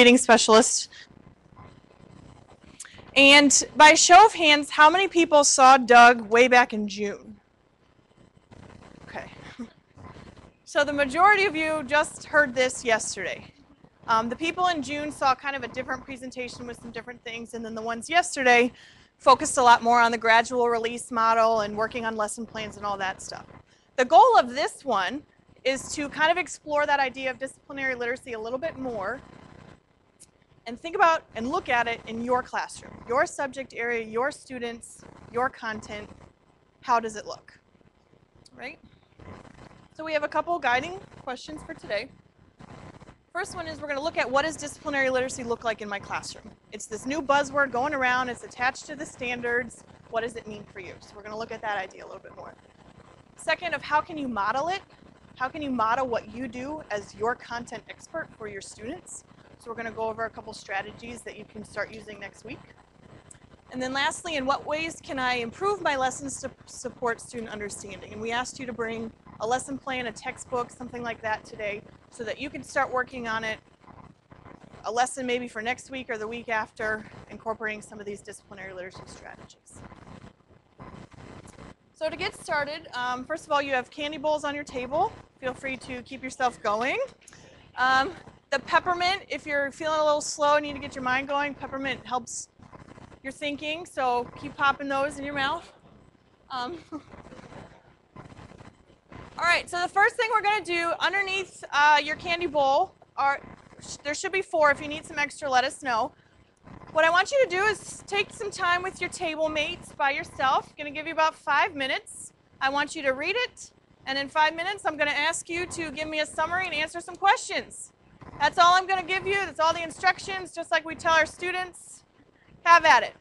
reading specialist. And by show of hands, how many people saw Doug way back in June? Okay. So the majority of you just heard this yesterday. The people in June saw kind of a different presentation with some different things, and then the ones yesterday focused a lot more on the gradual release model and working on lesson plans and all that stuff. The goal of this one is to kind of explore that idea of disciplinary literacy a little bit more and think about and look at it in your classroom, your subject area, your students, your content. How does it look, right? So we have a couple guiding questions for today. First one is we're going to look at what does disciplinary literacy look like in my classroom. It's this new buzzword going around. It's attached to the standards. What does it mean for you? So we're going to look at that idea a little bit more. Second, of how can you model it? How can you model what you do as your content expert for your students? So we're going to go over a couple strategies that you can start using next week. And then lastly, in what ways can I improve my lessons to support student understanding? And we asked you to bring a lesson plan, a textbook, something like that today, so that you can start working on it, a lesson maybe for next week or the week after, incorporating some of these disciplinary literacy strategies. So to get started, first of all, you have candy bowls on your table. Feel free to keep yourself going. The peppermint, if you're feeling a little slow and need to get your mind going, peppermint helps your thinking, so keep popping those in your mouth. All right, so the first thing we're going to do underneath your candy bowl, there should be 4. If you need some extra, let us know. What I want you to do is take some time with your table mates by yourself. I'm going to give you about 5 minutes. I want you to read it, and in 5 minutes, I'm going to ask you to give me a summary and answer some questions. That's all I'm going to give you. That's all the instructions, just like we tell our students. Have at it.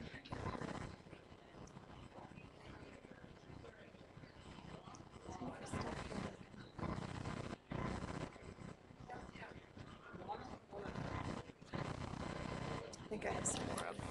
I think I have some more up here.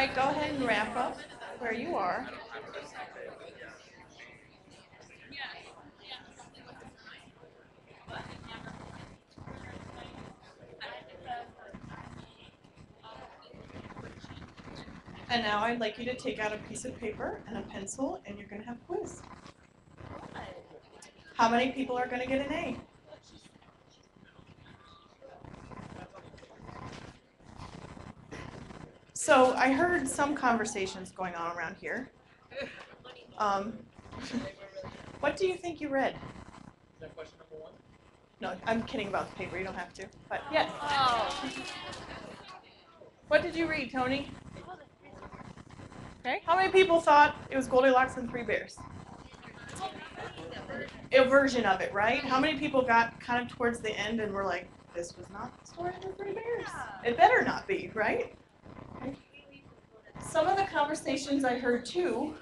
right, go ahead and wrap up where you are. And now I'd like you to take out a piece of paper and a pencil, and you're going to have a quiz. How many people are going to get an A? So I heard some conversations going on around here. What do you think you read? Is that question number one? No, I'm kidding about the paper. You don't have to. But yes. What did you read, Tony? Okay. How many people thought it was Goldilocks and Three Bears? A version of it, right? How many people got kind of towards the end and were like, this was not the story of the Three Bears? It better not be, right? Okay. Some of the conversations I heard too,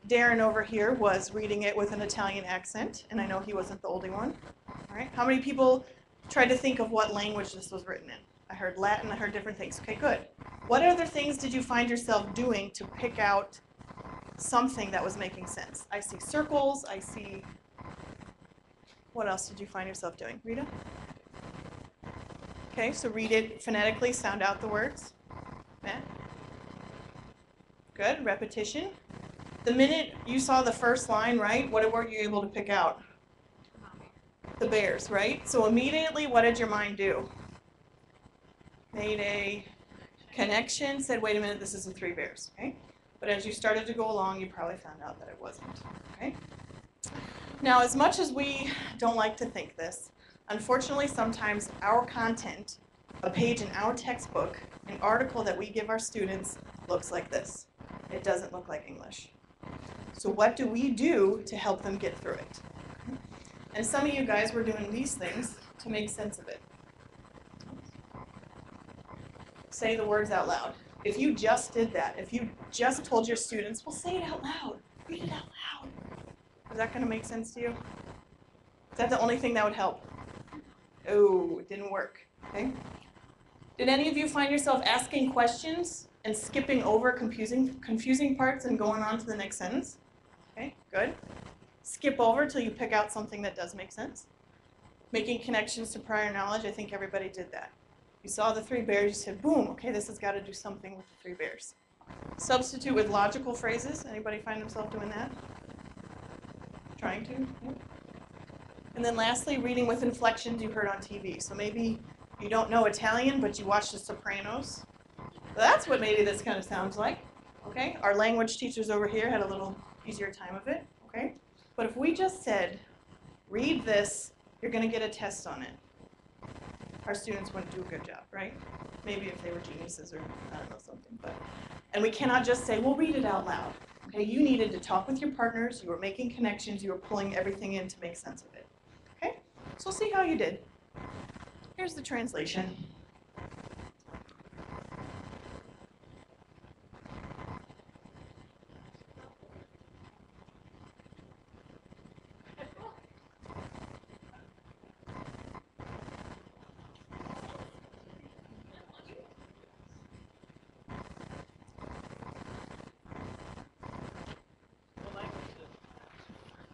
Darren over here was reading it with an Italian accent, and I know he wasn't the only one. All right. How many people tried to think of what language this was written in? I heard Latin, I heard different things. Okay, good. What other things did you find yourself doing to pick out something that was making sense? I see circles, I see, what else did you find yourself doing? Rita? Okay, so read it phonetically, sound out the words. Matt? Good, repetition. The minute you saw the first line, right, what were you able to pick out? The bears, right? So immediately, what did your mind do? Made a connection, said, wait a minute, this is the Three Bears, okay? But as you started to go along, you probably found out that it wasn't, okay? Now, as much as we don't like to think this, unfortunately, sometimes our content, a page in our textbook, an article that we give our students, looks like this. It doesn't look like English. So what do we do to help them get through it? And some of you guys were doing these things to make sense of it. Say the words out loud. If you just did that, if you just told your students, well, say it out loud, read it out loud, is that going to make sense to you? Is that the only thing that would help? Oh, it didn't work, okay? Did any of you find yourself asking questions and skipping over confusing parts and going on to the next sentence? Okay, good. Skip over till you pick out something that does make sense. Making connections to prior knowledge, I think everybody did that. You saw the Three Bears, you said, boom, okay, this has got to do something with the Three Bears. Substitute with logical phrases. Anybody find themselves doing that? Trying to? Yeah. And then lastly, reading with inflections you heard on TV. So maybe you don't know Italian, but you watch The Sopranos. That's what maybe this kind of sounds like. Okay? Our language teachers over here had a little easier time of it. Okay? But if we just said, read this, you're going to get a test on it. Our students wouldn't do a good job, right? Maybe if they were geniuses or I don't know something. And we cannot just say, well, read it out loud. Okay, you needed to talk with your partners, you were making connections, you were pulling everything in to make sense of it. Okay, so see how you did. Here's the translation.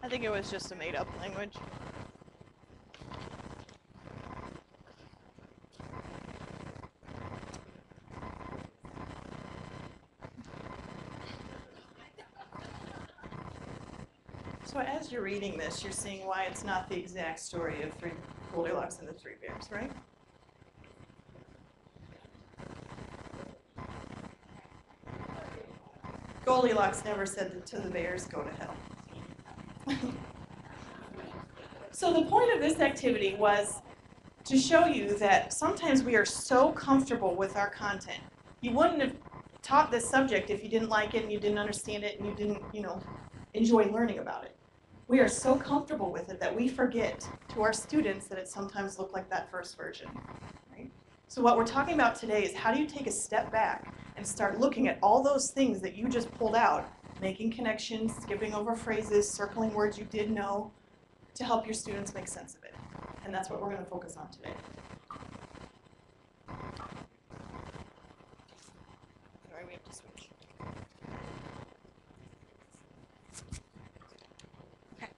I think it was just a made-up language. So as you're reading this, you're seeing why it's not the exact story of Goldilocks and the Three Bears, right? Goldilocks never said to the bears, go to hell. So the point of this activity was to show you that sometimes we are so comfortable with our content. You wouldn't have taught this subject if you didn't like it and you didn't understand it and you didn't, enjoy learning about it. We are so comfortable with it that we forget to our students that it sometimes looked like that first version. Right? So what we're talking about today is how do you take a step back and start looking at all those things that you just pulled out, making connections, skipping over phrases, circling words you did know, to help your students make sense of it. And that's what we're going to focus on today. Sorry, we have to Okay.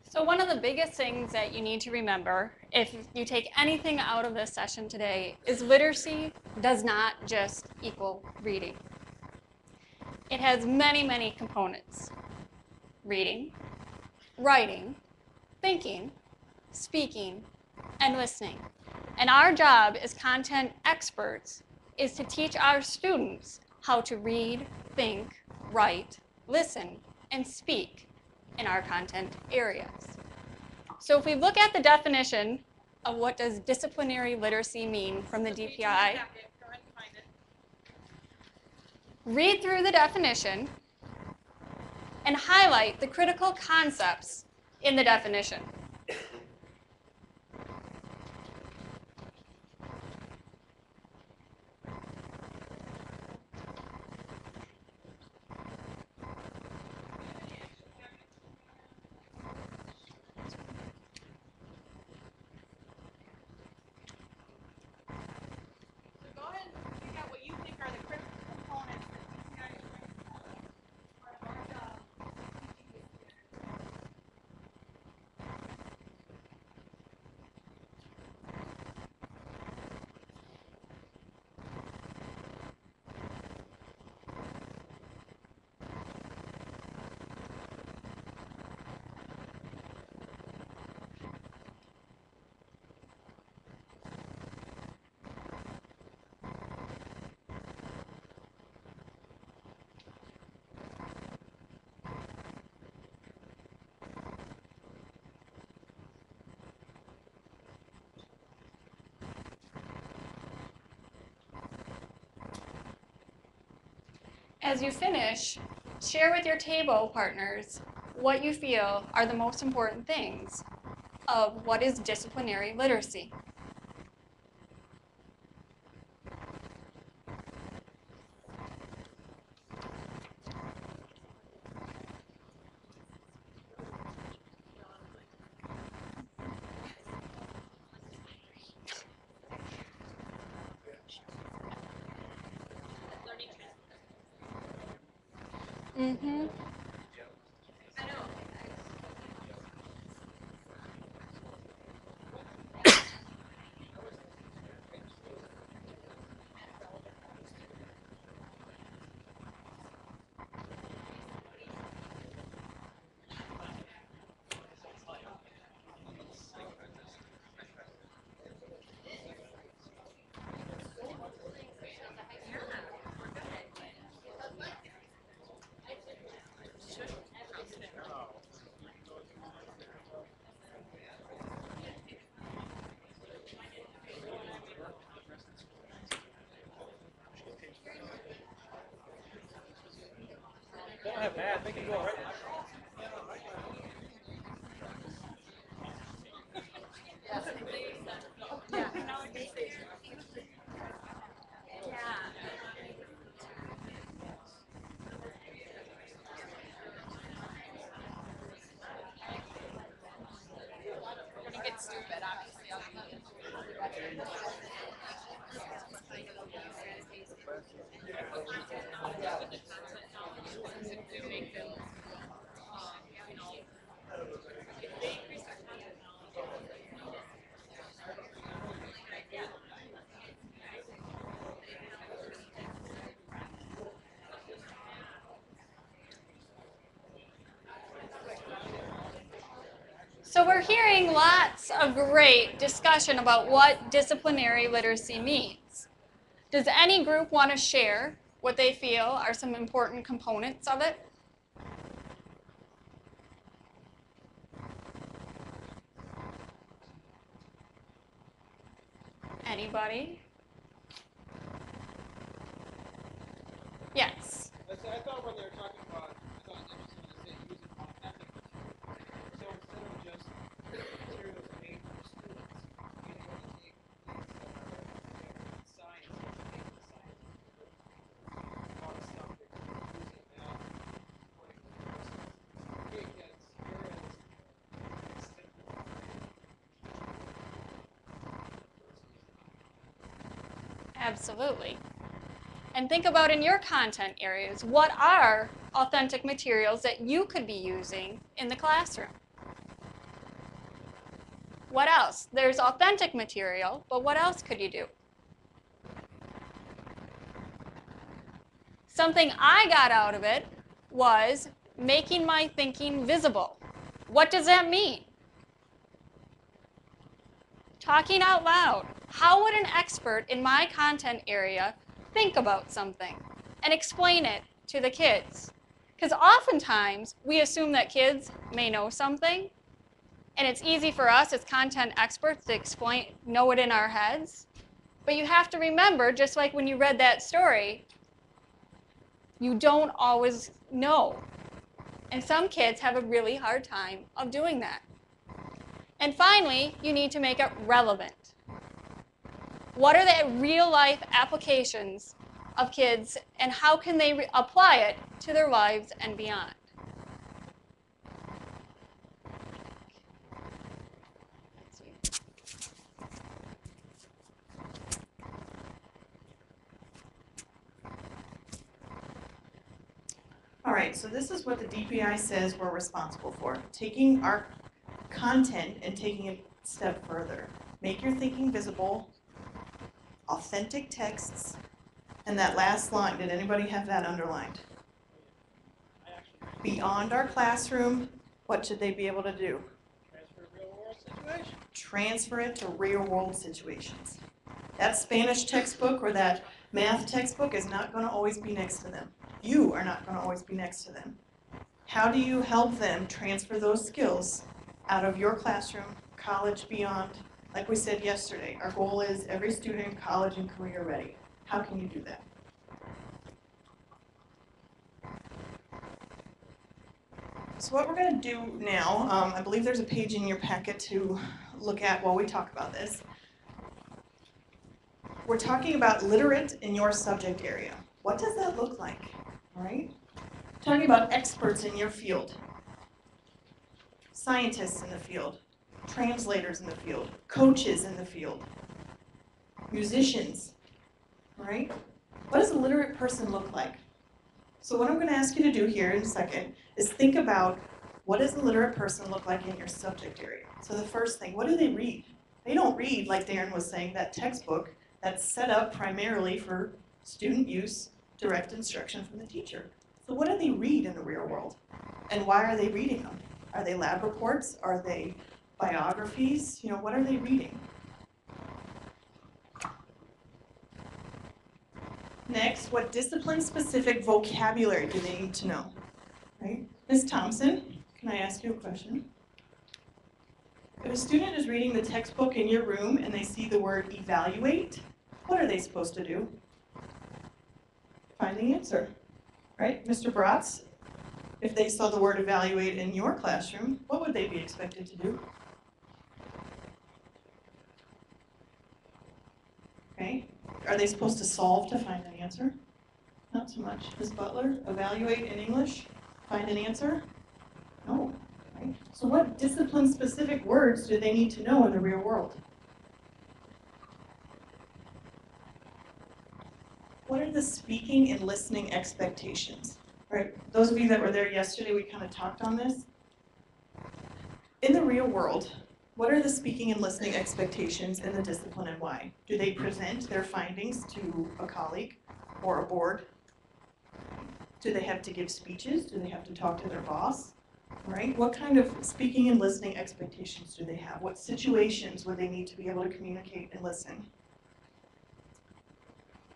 So one of the biggest things that you need to remember, if you take anything out of this session today, is literacy does not just equal reading. It has many, many components. Reading, writing, thinking, speaking, and listening. And our job as content experts is to teach our students how to read, think, write, listen, and speak in our content areas. So if we look at the definition of what does disciplinary literacy mean from the DPI, read through the definition and highlight the critical concepts in the definition. So go ahead and figure out what you think are the critical components that DPI is trying to cover as part of our job teaching this year. As you finish, share with your table partners what you feel are the most important things of what is disciplinary literacy. Mm-hmm. Don't have bad, they can go right. So we're hearing lots of great discussion about what disciplinary literacy means. Does any group want to share what they feel are some important components of it? Anybody? Yes. I thought when they were talking about, I thought it was interesting to say using authentic material. So instead of just materials made for students, you know, to take these science, made for science, a lot of stuff that you're using now, according to the process. Take that spirit and simplify it. Absolutely. And think about in your content areas, what are authentic materials that you could be using in the classroom? What else? There's authentic material, but what else could you do? Something I got out of it was making my thinking visible. What does that mean? Talking out loud. How would an expert in my content area think about something and explain it to the kids? Because oftentimes we assume that kids may know something, and it's easy for us as content experts to know it in our heads. But you have to remember, just like when you read that story, you don't always know. And some kids have a really hard time of doing that. And finally, you need to make it relevant. What are the real-life applications of kids, and how can they apply it to their lives and beyond? All right, so this is what the DPI says we're responsible for. Taking our content and taking it a step further. Make your thinking visible, authentic texts, and that last line, did anybody have that underlined? Beyond our classroom, what should they be able to do? Transfer real world situation. Transfer it to real world situations. That Spanish textbook or that math textbook is not going to always be next to them. You are not going to always be next to them. How do you help them transfer those skills out of your classroom, college, beyond? Like we said yesterday, our goal is every student college and career ready. How can you do that? So what we're going to do now, I believe there's a page in your packet to look at while we talk about this. We're talking about literate in your subject area. What does that look like? All right? Talking about experts in your field, scientists in the field, translators in the field, coaches in the field, musicians, all right? What does a literate person look like? So what I'm going to ask you to do here in a second is think about what does a literate person look like in your subject area. So the first thing, what do they read? They don't read, like Darren was saying, that textbook that's set up primarily for student use, direct instruction from the teacher. So what do they read in the real world? And why are they reading them? Are they lab reports? Are they biographies? You know, what are they reading? Next, what discipline-specific vocabulary do they need to know? Right? Ms. Thompson, can I ask you a question? If a student is reading the textbook in your room and they see the word evaluate, what are they supposed to do? Find the answer, right? Mr. Bratz, if they saw the word evaluate in your classroom, what would they be expected to do? Okay, are they supposed to solve to find an answer? Not so much. Ms. Butler, evaluate in English, find an answer? No, right? So what discipline-specific words do they need to know in the real world? What are the speaking and listening expectations? Right, those of you that were there yesterday, we kind of talked on this. In the real world, what are the speaking and listening expectations in the discipline and why? Do they present their findings to a colleague or a board? Do they have to give speeches? Do they have to talk to their boss? Right? What kind of speaking and listening expectations do they have? What situations would they need to be able to communicate and listen?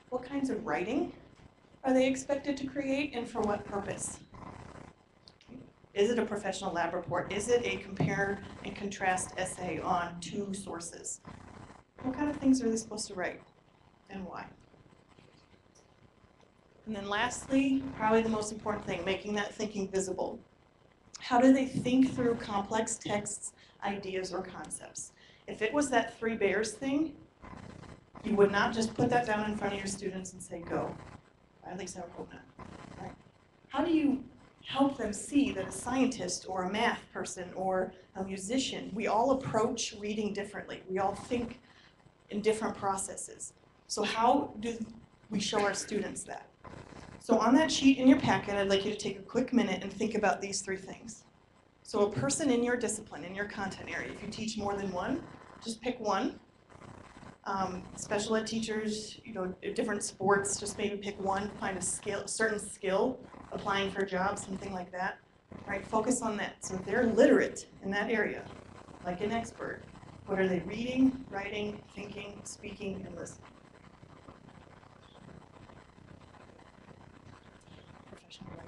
What kinds of writing are they expected to create, and for what purpose? Is it a professional lab report? Is it a compare and contrast essay on two sources? What kind of things are they supposed to write, and why? And then lastly, probably the most important thing, making that thinking visible. How do they think through complex texts, ideas, or concepts? If it was that 3 bears thing, you would not just put that down in front of your students and say, go. At least I would hope not. Right? How do you help them see that a scientist or a math person or a musician, we all approach reading differently. We all think in different processes. So how do we show our students that? So on that sheet in your packet, I'd like you to take a quick minute and think about these 3 things. So a person in your discipline, in your content area, if you teach more than one, just pick one. Special ed teachers, different sports, just maybe pick one, find a certain skill, applying for a job, something like that. Right, focus on that. So if they're literate in that area, like an expert, what are they reading, writing, thinking, speaking, and listening? Professional writer.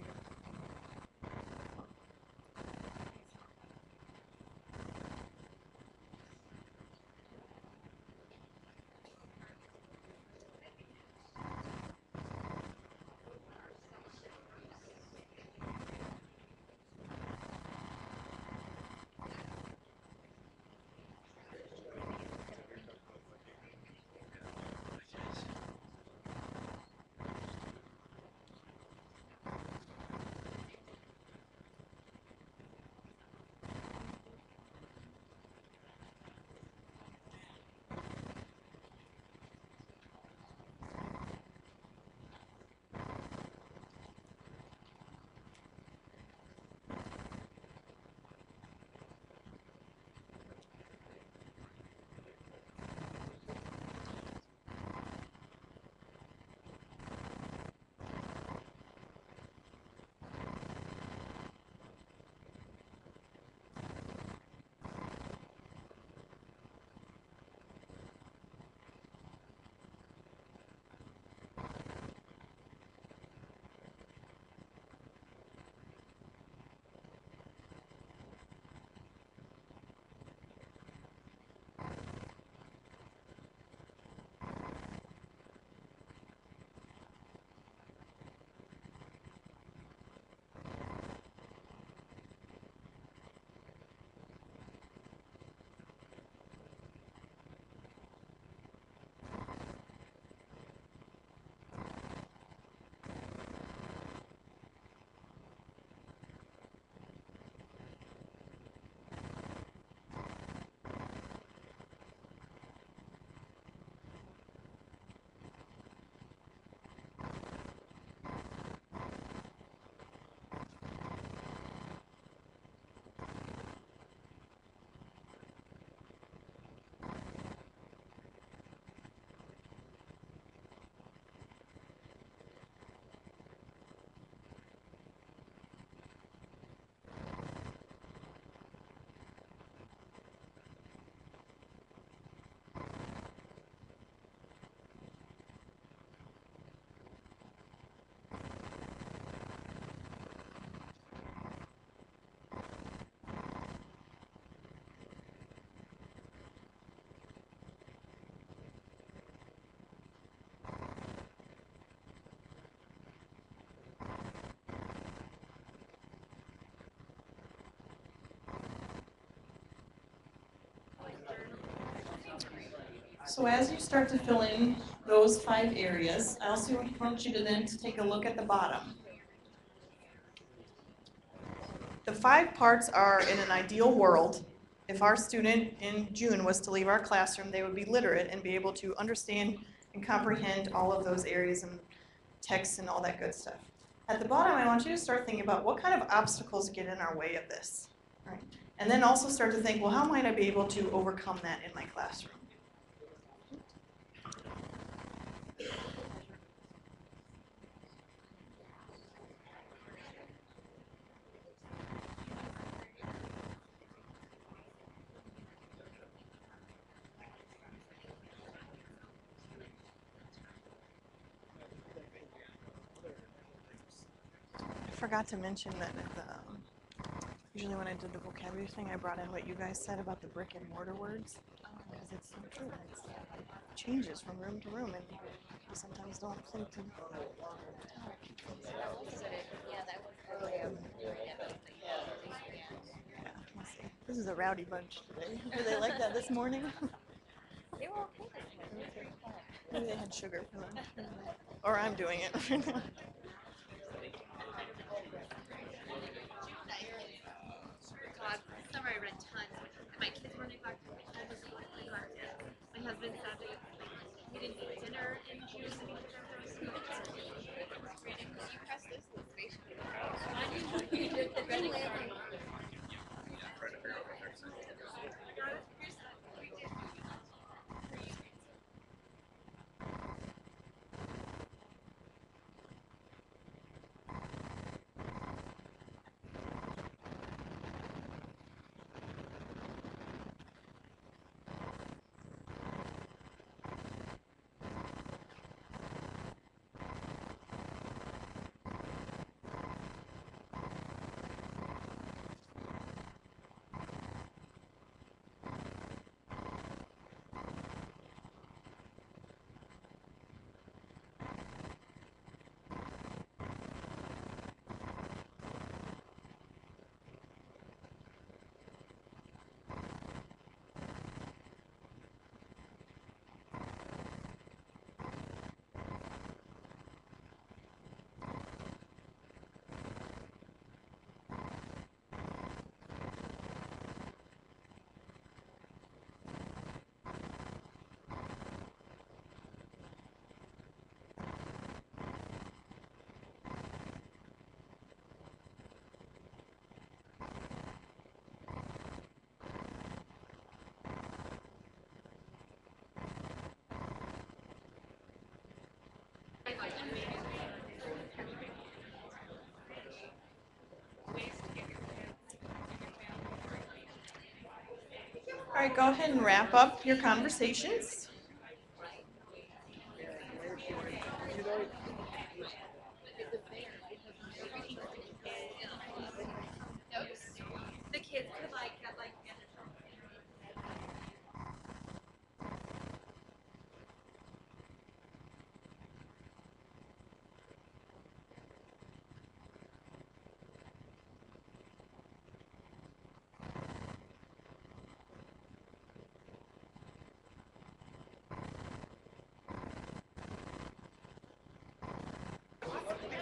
So as you start to fill in those 5 areas, I also want you to then take a look at the bottom. The 5 parts are, in an ideal world, if our student in June was to leave our classroom, they would be literate and be able to understand and comprehend all of those areas and text and all that good stuff. At the bottom, I want you to start thinking about what kind of obstacles get in our way of this, right? And then also start to think, well, how might I be able to overcome that in my classroom? I forgot to mention that usually when I did the vocabulary thing, I brought in what you guys said about the brick and mortar words, because it's so true. It changes from room to room, and you sometimes don't think to. Yeah, let's see. This is a rowdy bunch today. Were they like that this morning? They were okay. Maybe they had sugar for lunch. Or I'm doing it. God, summer I read tons. And my kids were neglected. My husband said that we didn't eat dinner right, go ahead and wrap up your conversations. The kids could get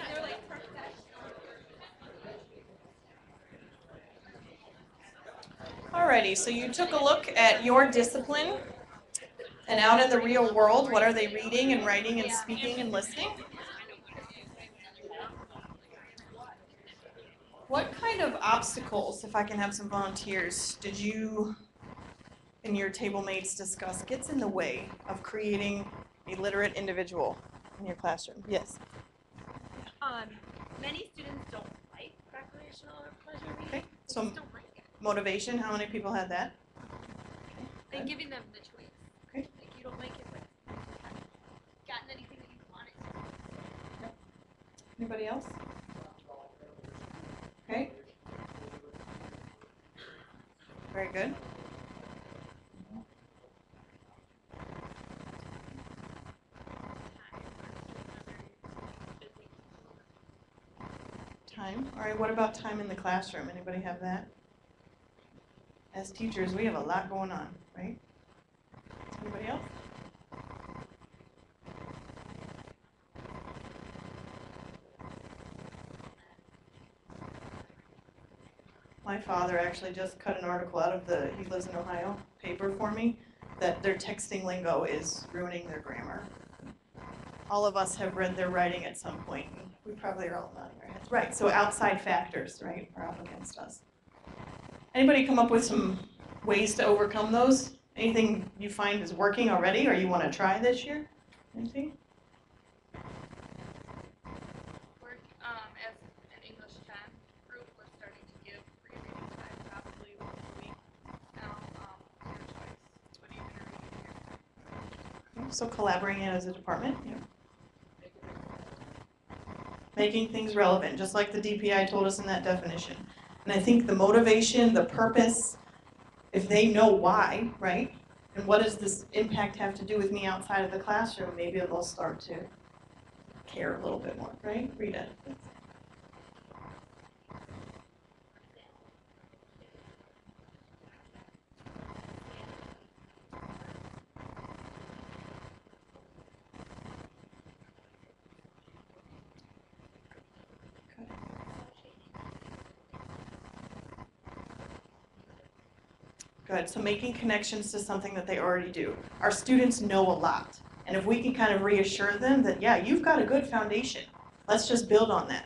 they're like professional. Alrighty, so you took a look at your discipline, and out in the real world, what are they reading and writing and speaking and listening? What kind of obstacles, if I can have some volunteers, did you and your table mates discuss gets in the way of creating a literate individual in your classroom? Yes. Many students don't like recreational or pleasure reading. Okay, They so just don't like it. motivation, how many people had that? And giving them the choice. Okay. Like you don't like it, but you haven't gotten anything that you wanted. Anybody else? Okay. Very good. Time. All right, what about time in the classroom? Anybody have that? As teachers, we have a lot going on, right? Anybody else? My father actually just cut an article out of the, he lives in Ohio, paper for me, that their texting lingo is ruining their grammar. All of us have read their writing at some point, and we probably are all nodding our heads. Right, so outside factors, right, are up against us. Anybody come up with some ways to overcome those? Anything you find is working already or you want to try this year? Anything? We're, as an English 10 group, we're starting to give free reading time probably once a week now, your choice. What are you going to read here? So collaborating as a department, yeah. Making things relevant, just like the DPI told us in that definition. And I think the motivation, the purpose, if they know why, right? And what does this impact have to do with me outside of the classroom? Maybe they'll start to care a little bit more, right? Rita. Good, so making connections to something that they already do. Our students know a lot. And if we can kind of reassure them that, yeah, you've got a good foundation. Let's just build on that,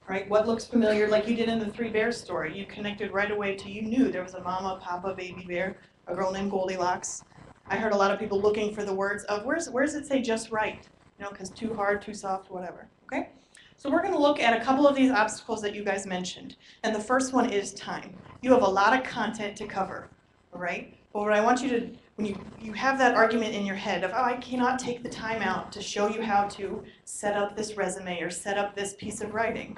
right? What looks familiar, like you did in the Three Bears story, you connected right away to, you knew there was a mama, papa, baby bear, a girl named Goldilocks. I heard a lot of people looking for the words of, where's it say just right? You know, because too hard, too soft, whatever, okay? So we're gonna look at a couple of these obstacles that you guys mentioned. And the first one is time. You have a lot of content to cover. All right? But what I want you to, when you have that argument in your head of, oh, I cannot take the time out to show you how to set up this resume or set up this piece of writing,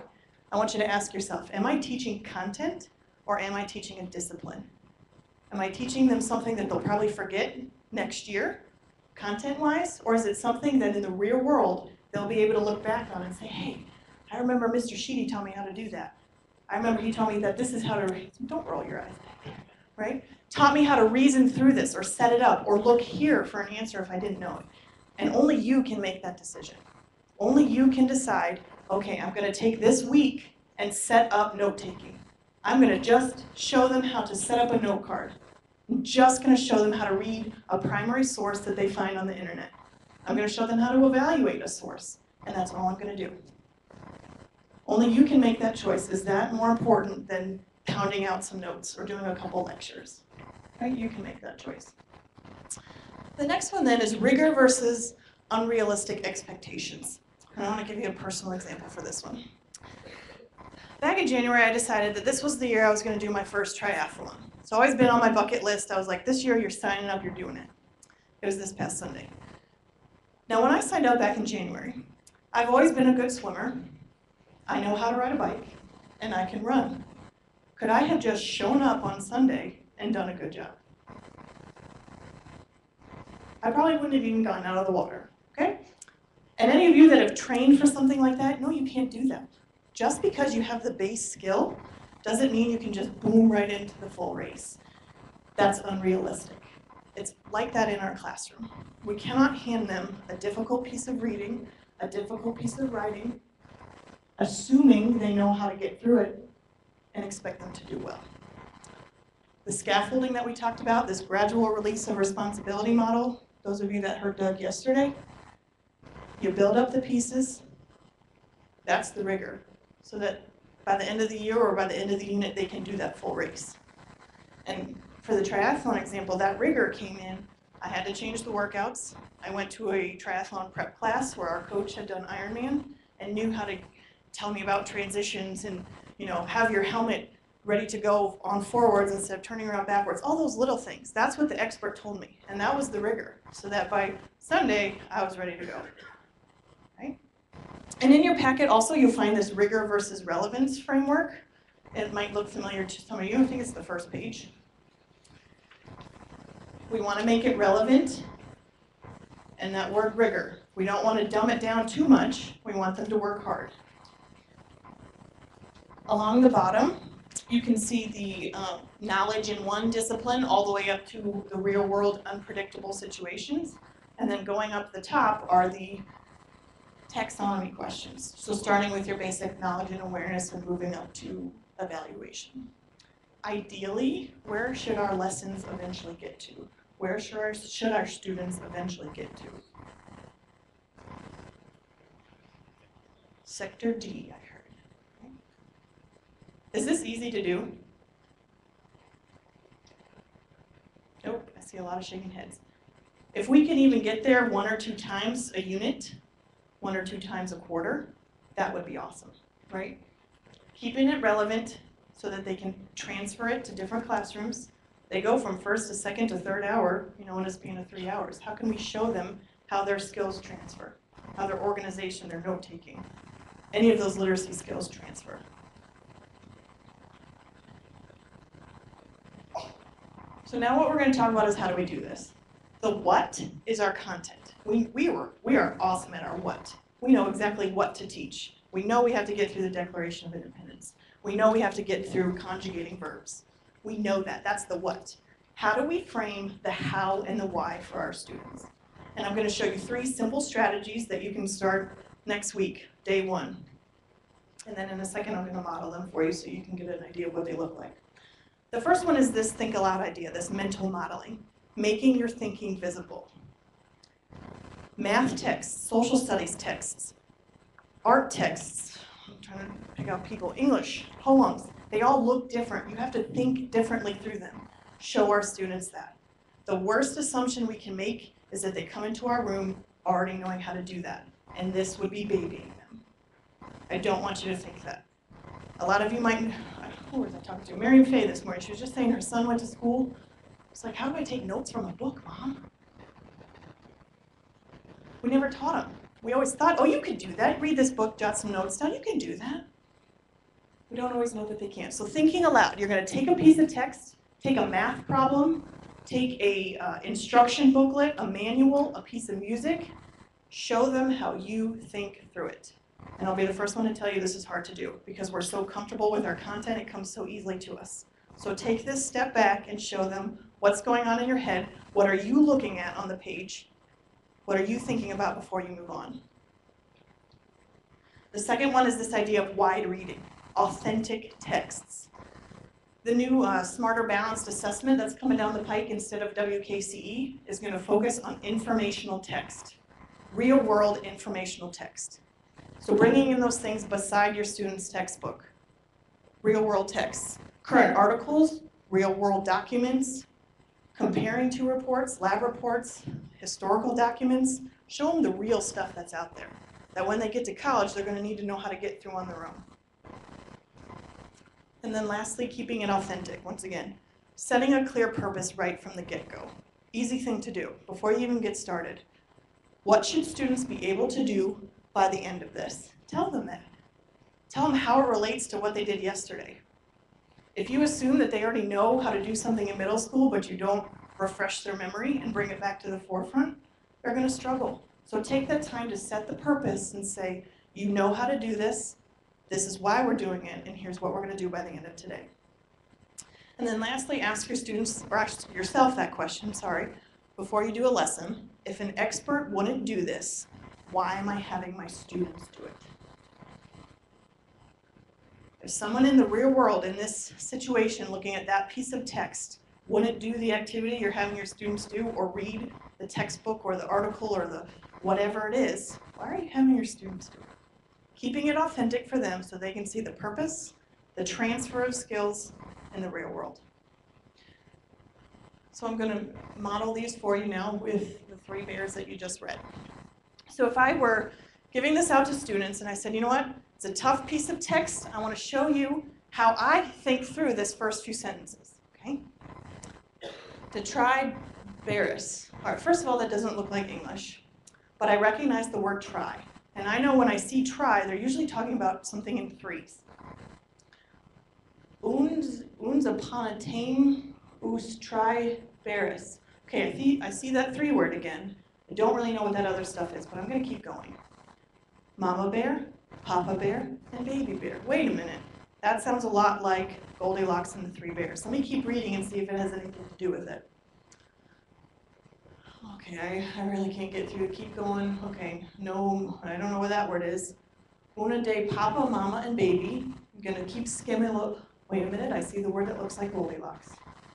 I want you to ask yourself, am I teaching content or am I teaching a discipline? Am I teaching them something that they'll probably forget next year, content-wise, or is it something that in the real world they'll be able to look back on and say, hey, I remember Mr. Sheedy taught me how to do that. I remember he told me that this is how to read. Don't roll your eyes back there, right? Taught me how to reason through this or set it up or look here for an answer if I didn't know it. And only you can make that decision. Only you can decide, okay, I'm going to take this week and set up note-taking. I'm going to just show them how to set up a note card. I'm just going to show them how to read a primary source that they find on the internet. I'm going to show them how to evaluate a source, and that's all I'm going to do. Only you can make that choice. Is that more important than pounding out some notes or doing a couple lectures? Right? You can make that choice. The next one then is rigor versus unrealistic expectations. And I want to give you a personal example for this one. Back in January, I decided that this was the year I was going to do my first triathlon. It's always been on my bucket list. I was like, this year you're signing up, you're doing it. It was this past Sunday. Now when I signed up back in January, I've always been a good swimmer. I know how to ride a bike, and I can run. Could I have just shown up on Sunday and done a good job? I probably wouldn't have even gotten out of the water, okay? And any of you that have trained for something like that, no, you can't do that. Just because you have the base skill doesn't mean you can just boom right into the full race. That's unrealistic. It's like that in our classroom. We cannot hand them a difficult piece of reading, a difficult piece of writing, assuming they know how to get through it, and expect them to do well. The scaffolding that we talked about, this gradual release of responsibility model, those of you that heard Doug yesterday, you build up the pieces, that's the rigor, so that by the end of the year or by the end of the unit, they can do that full race. And for the triathlon example, that rigor came in. I had to change the workouts. I went to a triathlon prep class where our coach had done Ironman and knew how to tell me about transitions and, you know, have your helmet ready to go on forwards instead of turning around backwards, all those little things. That's what the expert told me, and that was the rigor, so that by Sunday, I was ready to go, right? And in your packet also, you'll find this rigor versus relevance framework. It might look familiar to some of you. I think it's the first page. We want to make it relevant, and that word rigor. We don't want to dumb it down too much. We want them to work hard. Along the bottom, you can see the knowledge in one discipline all the way up to the real world unpredictable situations. And then going up the top are the taxonomy questions. So starting with your basic knowledge and awareness and moving up to evaluation. Ideally, where should our lessons eventually get to? Where should our students eventually get to? Sector D, I heard. Is this easy to do? Nope, I see a lot of shaking heads. If we can even get there 1 or 2 times a unit, 1 or 2 times a quarter, that would be awesome, right? Keeping it relevant so that they can transfer it to different classrooms. They go from first to second to third hour, you know, in a span of 3 hours. How can we show them how their skills transfer, how their organization, their note-taking, any of those literacy skills transfer? So now what we're going to talk about is how do we do this. The what is our content. We are awesome at our what. We know exactly what to teach. We know we have to get through the Declaration of Independence. We know we have to get through conjugating verbs. We know that. That's the what. How do we frame the how and the why for our students? And I'm going to show you 3 simple strategies that you can start next week, day 1. And then in a second, I'm going to model them for you so you can get an idea of what they look like. The first one is this think aloud idea, this mental modeling, making your thinking visible. Math texts, social studies texts, art texts, I'm trying to pick out people, English, poems, they all look different. You have to think differently through them. Show our students that. The worst assumption we can make is that they come into our room already knowing how to do that, and this would be babying them. I don't want you to think that. A lot of you might, who was I talking to? Mary Faye this morning. She was just saying her son went to school. It's like, how do I take notes from a book, Mom? We never taught him. We always thought, oh, you can do that. Read this book, jot some notes down. You can do that. We don't always know that they can. So thinking aloud, you're going to take a piece of text, take a math problem, take a instruction booklet, a manual, a piece of music, show them how you think through it. And I'll be the first one to tell you this is hard to do because we're so comfortable with our content, it comes so easily to us. So take this step back and show them what's going on in your head, what are you looking at on the page, what are you thinking about before you move on. The second one is this idea of wide reading, authentic texts. The new Smarter Balanced Assessment that's coming down the pike instead of WKCE is going to focus on informational text, real-world informational text. So bringing in those things beside your student's textbook. Real-world texts, current articles, real-world documents, comparing to reports, lab reports, historical documents. Show them the real stuff that's out there. That when they get to college, they're going to need to know how to get through on their own. And then lastly, keeping it authentic. Once again, Setting a clear purpose right from the get-go. Easy thing to do before you even get started. What should students be able to do by the end of this? Tell them that. Tell them how it relates to what they did yesterday. If you assume that they already know how to do something in middle school, but you don't refresh their memory and bring it back to the forefront, they're going to struggle. So take that time to set the purpose and say, you know how to do this, this is why we're doing it, and here's what we're going to do by the end of today. And then lastly, ask your students, or ask yourself that question, before you do a lesson. If an expert wouldn't do this, why am I having my students do it? If someone in the real world in this situation looking at that piece of text wouldn't do the activity you're having your students do, or read the textbook or the article or the whatever it is, why are you having your students do it? Keeping it authentic for them so they can see the purpose, the transfer of skills in the real world. So I'm going to model these for you now with the 3 bears that you just read. So if I were giving this out to students and I said, you know what, it's a tough piece of text, I want to show you how I think through this first few sentences, okay? To try Barris. All right, first of all, that doesn't look like English, but I recognize the word try. And I know when I see try, they're usually talking about something in 3s. Uns upon a tame, us try Barris. Okay, I see that 3 word again. I don't really know what that other stuff is, but I'm going to keep going. Mama bear, Papa bear, and baby bear. Wait a minute. That sounds a lot like Goldilocks and the 3 bears. Let me keep reading and see if it has anything to do with it. Okay, I really can't get through. Keep going. Okay, no, I don't know what that word is. Una day, Papa, Mama, and baby. I'm going to keep skimming. Wait a minute, I see the word that looks like Goldilocks.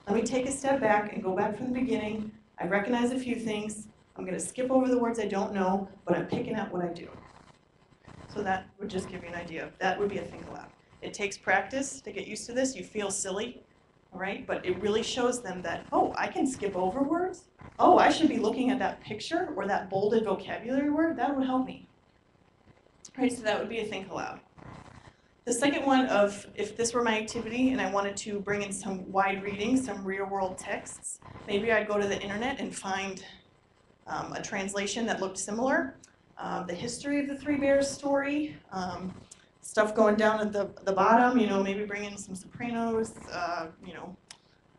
Let me take a step back and go back from the beginning. I recognize a few things. I'm going to skip over the words I don't know, but I'm picking out what I do. So that would just give you an idea. That would be a think aloud. It takes practice to get used to this. You feel silly, all right? But it really shows them that, oh, I can skip over words. Oh, I should be looking at that picture or that bolded vocabulary word. That would help me. All right, so that would be a think aloud. The second one of, if this were my activity and I wanted to bring in some wide reading, some real world texts, maybe I'd go to the internet and find a translation that looked similar. The history of the 3 bears story, stuff going down at the bottom, maybe bring in some Sopranos, I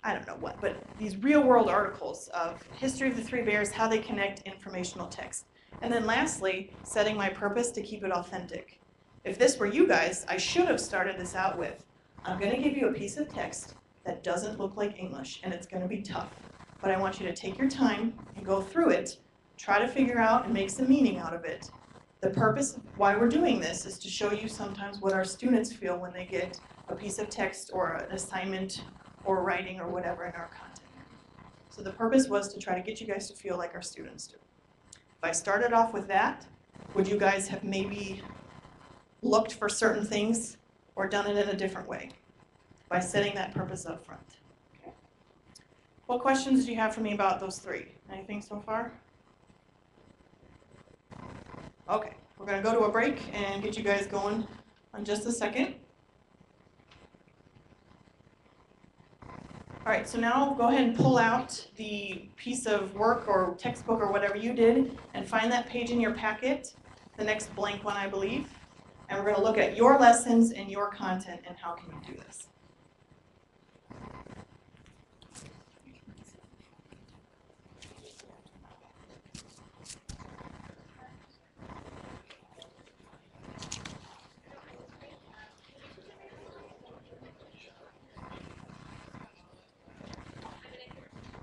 don't know what, but these real world articles of history of the 3 bears, how they connect informational text. And then lastly, setting my purpose to keep it authentic. If this were you guys, I should have started this out with, I'm going to give you a piece of text that doesn't look like English, and it's going to be tough. But I want you to take your time and go through it, try to figure out and make some meaning out of it. The purpose of why we're doing this is to show you sometimes what our students feel when they get a piece of text or an assignment or writing or whatever in our content. So the purpose was to try to get you guys to feel like our students do. If I started off with that, would you guys have maybe looked for certain things or done it in a different way by setting that purpose up front? Okay. What questions do you have for me about those 3? Anything so far? Okay, we're going to go to a break and get you guys going in just a second. All right, so now go ahead and pull out the piece of work or textbook or whatever you did and find that page in your packet, the next blank one, I believe. And we're going to look at your lessons and your content and how can you do this.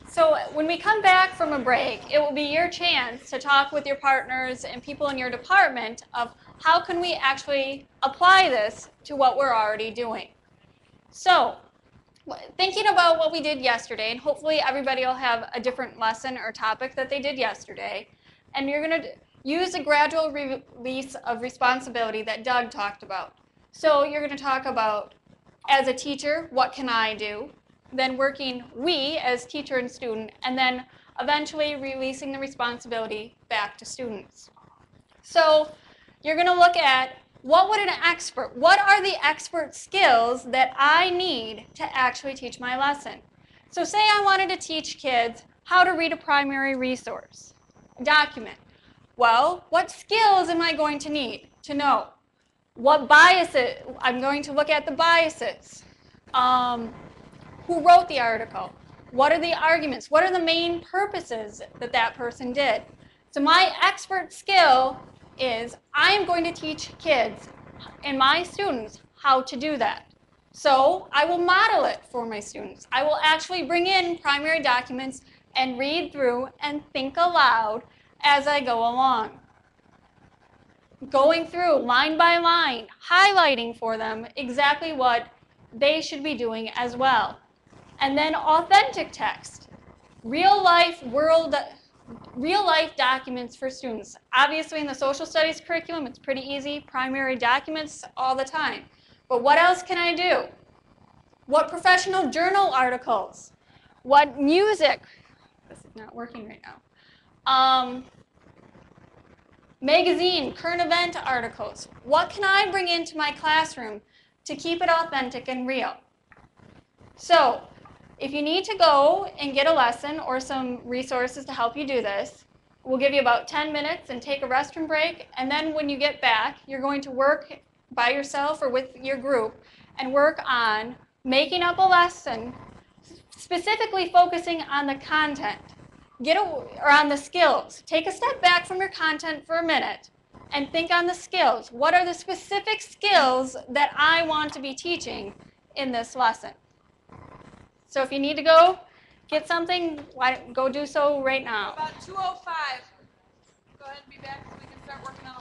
So when we come back from a break, it will be your chance to talk with your partners and people in your department of how can we actually apply this to what we're already doing. So thinking about what we did yesterday, and hopefully everybody will have a different lesson or topic that they did yesterday, and you're going to use a gradual release of responsibility that Doug talked about. So you're going to talk about, as a teacher, what can I do? Then working we as teacher and student, and then eventually releasing the responsibility back to students. So you're going to look at what are the expert skills that I need to actually teach my lesson? So say I wanted to teach kids how to read a primary resource document. Well, what skills am I going to need to know? What biases? I'm going to look at the biases. Who wrote the article? What are the arguments? What are the main purposes that that person did? So my expert skill is I'm going to teach kids and my students how to do that. So I will model it for my students. I will actually bring in primary documents and read through and think aloud as I go along. Going through line by line, highlighting for them exactly what they should be doing as well. And then authentic text, real life documents for students. Obviously in the social studies curriculum, it's pretty easy, primary documents all the time. But what else can I do? What professional journal articles? What music? This is not working right now. Magazine, current event articles. What can I bring into my classroom to keep it authentic and real? So, if you need to go and get a lesson or some resources to help you do this, we'll give you about 10 minutes and take a restroom break. And then when you get back, you're going to work by yourself or with your group and work on making up a lesson, specifically focusing on the content. Or on the skills. Take a step back from your content for a minute and think on the skills. What are the specific skills that I want to be teaching in this lesson? So if you need to go get something, go do so right now. About 2:05. Go ahead and be back so we can start working on